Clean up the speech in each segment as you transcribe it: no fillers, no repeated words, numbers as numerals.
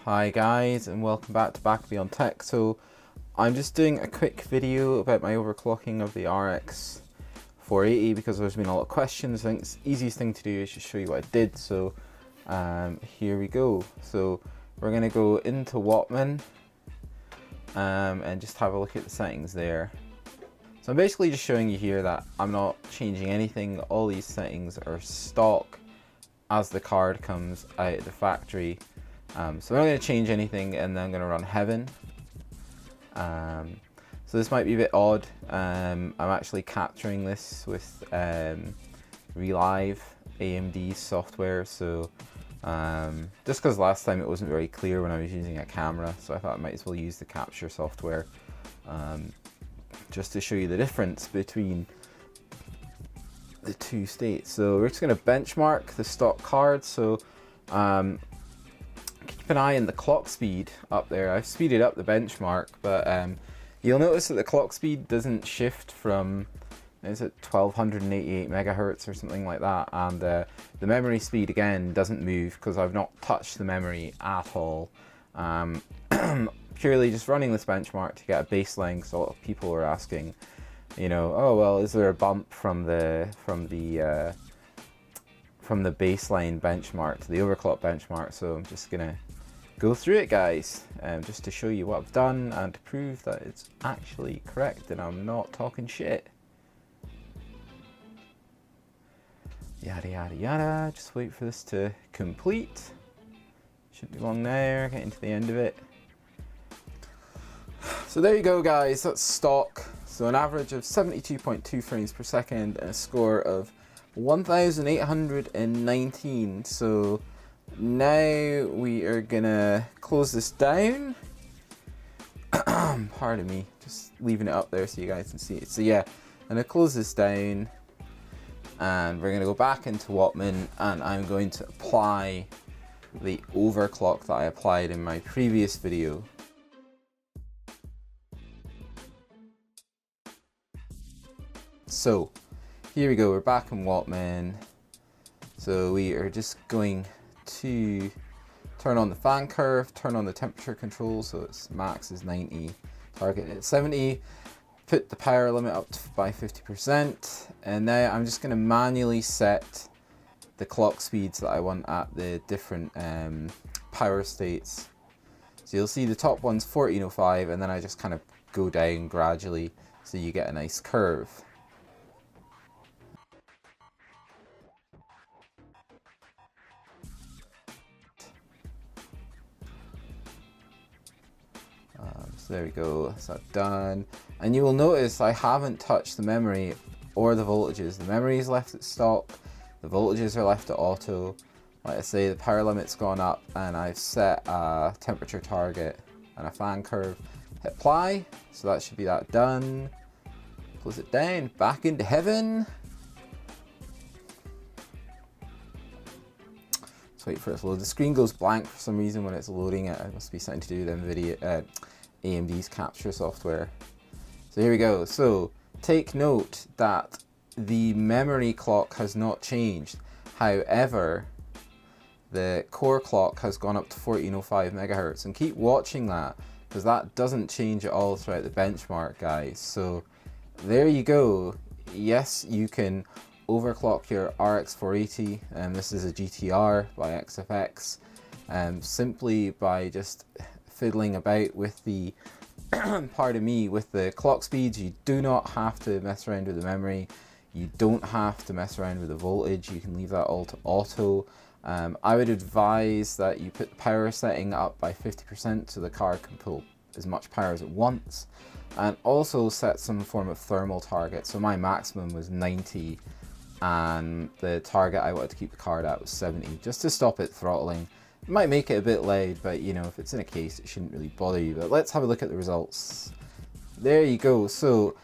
Hi guys, and welcome back to Back Beyond Tech. So I'm just doing a quick video about my overclocking of the RX 480 because there's been a lot of questions. I think the easiest thing to do is just show you what I did. So here we go. So we're going to go into Wattman and just have a look at the settings there. So I'm basically just showing you here that I'm not changing anything. All these settings are stock as the card comes out of the factory. So I'm not going to change anything, and then I'm going to run Heaven. So this might be a bit odd. I'm actually capturing this with Relive AMD software, so just because last time it wasn't very clear when I was using a camera, so I thought I might as well use the capture software just to show you the difference between the two states. So we're just going to benchmark the stock card. So keep an eye on the clock speed up there. I've speeded up the benchmark, but you'll notice that the clock speed doesn't shift from, is it 1288 megahertz or something like that, and the memory speed again doesn't move because I've not touched the memory at all. Purely just running this benchmark to get a baseline, because a lot of people were asking, you know, oh well, is there a bump from the baseline benchmark to the overclock benchmark? So I'm just gonna go through it, guys, just to show you what I've done and to prove that it's actually correct and I'm not talking shit. Yada yada yada. Just wait for this to complete. Shouldn't be long now. Getting to the end of it. So there you go, guys. That's stock. So an average of 72.2 frames per second and a score of 1819. So now we are gonna close this down. Pardon me, just leaving it up there so you guys can see it. So yeah, I'm gonna close this down and we're gonna go back into Wattman, and I'm going to apply the overclock that I applied in my previous video. So here we go, we're back in Wattman. So we are just going to turn on the fan curve, turn on the temperature control, so its max is 90, target at 70, put the power limit up by 50%, and now I'm just going to manually set the clock speeds that I want at the different power states. So you'll see the top one's 1405, and then I just kind of go down gradually so you get a nice curve. So there we go, that's that done. And you will notice I haven't touched the memory or the voltages. The memory is left at stock, the voltages are left at auto. Like I say, the power limit's gone up, and I've set a temperature target and a fan curve. Hit apply, so that should be that done. Close it down, back into Heaven. Let's wait for it to load. The screen goes blank for some reason when it's loading it. It must be something to do with NVIDIA, AMD's capture software. So here we go. So take note that the memory clock has not changed. However, the core clock has gone up to 1405 megahertz, and keep watching that because that doesn't change at all throughout the benchmark, guys. So there you go. Yes, you can overclock your RX 480, and this is a GTR by XFX, simply by just fiddling about with the pardon me, with the clock speeds. You do not have to mess around with the memory, you don't have to mess around with the voltage, you can leave that all to auto. I would advise that you put the power setting up by 50% so the card can pull as much power as it wants, and also set some form of thermal target. So my maximum was 90 and the target I wanted to keep the card at was 70, just to stop it throttling. It might make it a bit loud, but you know, if it's in a case it shouldn't really bother you. But let's have a look at the results. There you go. So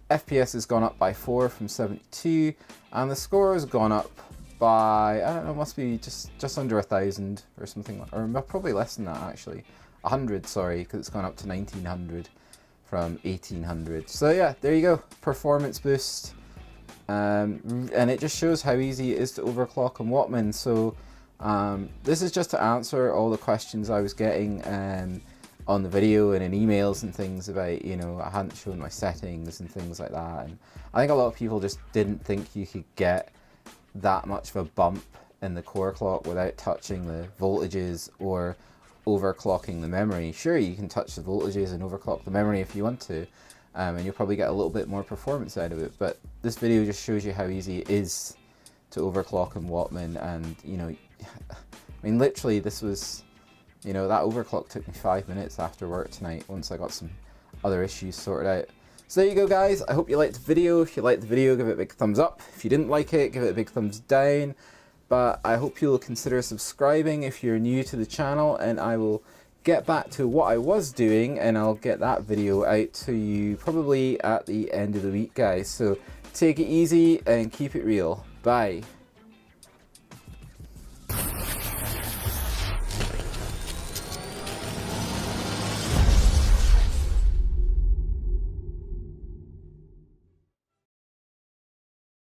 FPS has gone up by 4 from 72, and the score has gone up by, I don't know, must be just under 1,000 or something, or probably less than that actually. 100, sorry, because it's gone up to 1900 from 1800. So yeah, there you go, performance boost. And it just shows how easy it is to overclock on Wattman. So This is just to answer all the questions I was getting on the video and in emails and things about, you know, I hadn't shown my settings and things like that. And I think a lot of people just didn't think you could get that much of a bump in the core clock without touching the voltages or overclocking the memory. Sure, you can touch the voltages and overclock the memory if you want to, and you'll probably get a little bit more performance out of it, but this video just shows you how easy it is to overclock in Wattman. And you know, I mean, literally this was, you know, that overclock took me 5 minutes after work tonight once I got some other issues sorted out. So there you go, guys. I hope you liked the video. If you liked the video, give it a big thumbs up. If you didn't like it, give it a big thumbs down. But I hope you'll consider subscribing if you're new to the channel, and I will get back to what I was doing and I'll get that video out to you probably at the end of the week, guys. So take it easy and keep it real. Bye.